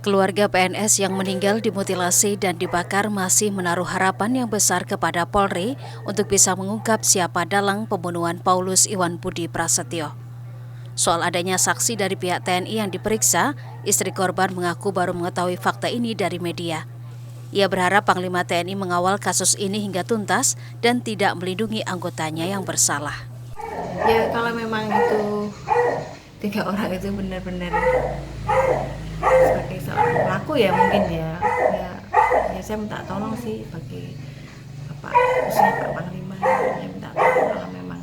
Keluarga PNS yang meninggal dimutilasi dan dibakar masih menaruh harapan yang besar kepada Polri untuk bisa mengungkap siapa dalang pembunuhan Paulus Iwan Budi Prasetyo. Soal adanya saksi dari pihak TNI yang diperiksa, istri korban mengaku baru mengetahui fakta ini dari media. Ia berharap Panglima TNI mengawal kasus ini hingga tuntas dan tidak melindungi anggotanya yang bersalah. Ya kalau memang itu 3 orang itu benar-benar sebagai seorang pelaku ya mungkin ya saya minta tolong sih bagi Bapak khususnya Pak Panglima ya minta tolong kalau memang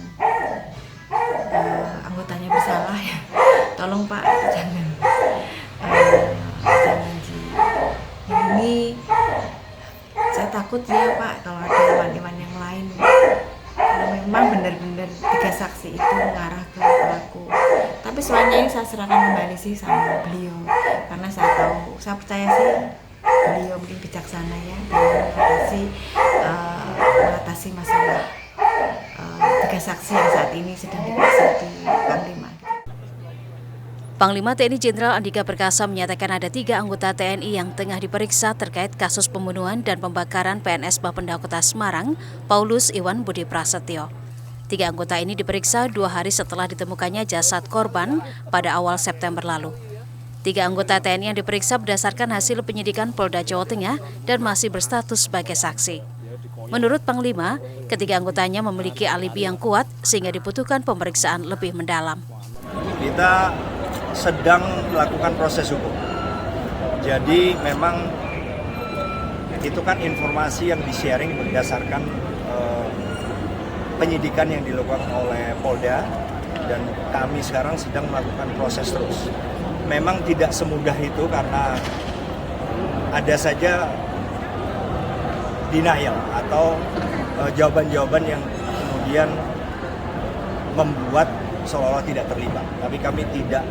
anggotanya bersalah ya tolong Pak jangan dilindungi. Saya takut ya Pak kalau ada hewan-hewan yang lain kalau memang benar-benar 3 saksi itu mengarah ke pelaku. Tapi semuanya ini saya serahkan kembali sih sama beliau karena saya percaya sih beliau mungkin bijaksana ya dalam mengatasi masalah 3 saksi yang saat ini sedang diperiksa di Panglima. Panglima TNI Jenderal Andika Perkasa menyatakan ada 3 anggota TNI yang tengah diperiksa terkait kasus pembunuhan dan pembakaran PNS Bapenda Kota Semarang, Paulus Iwan Budi Prasetyo. 3 anggota ini diperiksa 2 hari setelah ditemukannya jasad korban pada awal September lalu. 3 anggota TNI yang diperiksa berdasarkan hasil penyidikan Polda Jawa Tengah dan masih berstatus sebagai saksi. Menurut Panglima, ketiga anggotanya memiliki alibi yang kuat sehingga dibutuhkan pemeriksaan lebih mendalam. Kita sedang melakukan proses hukum. Jadi memang itu kan informasi yang di-sharing berdasarkan penyidikan yang dilakukan oleh Polda dan kami sekarang sedang melakukan proses terus. Memang tidak semudah itu karena ada saja denial atau jawaban-jawaban yang kemudian membuat seolah-olah tidak terlibat. Tapi kami tidak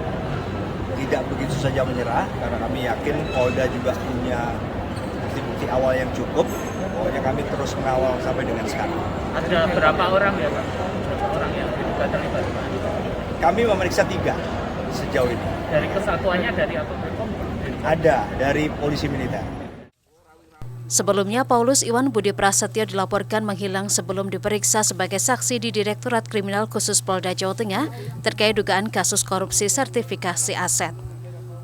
begitu saja menyerah karena kami yakin Polda juga punya bukti-bukti awal yang cukup. Pokoknya kami terus mengawal sampai dengan sekarang. Ada berapa orang ya Pak? Berapa orang yang diduga terlibat? Kami memeriksa 3 sejauh ini. Dari kesatuannya dari apa? Ada dari polisi militer. Sebelumnya, Paulus Iwan Budi Prasetyo dilaporkan menghilang sebelum diperiksa sebagai saksi di Direktorat Kriminal Khusus Polda Jawa Tengah terkait dugaan kasus korupsi sertifikasi aset.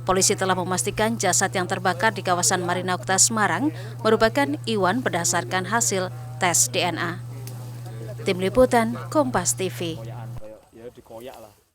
Polisi telah memastikan jasad yang terbakar di kawasan Marina Kota Semarang merupakan Iwan berdasarkan hasil tes DNA. Tim Liputan, Kompas TV.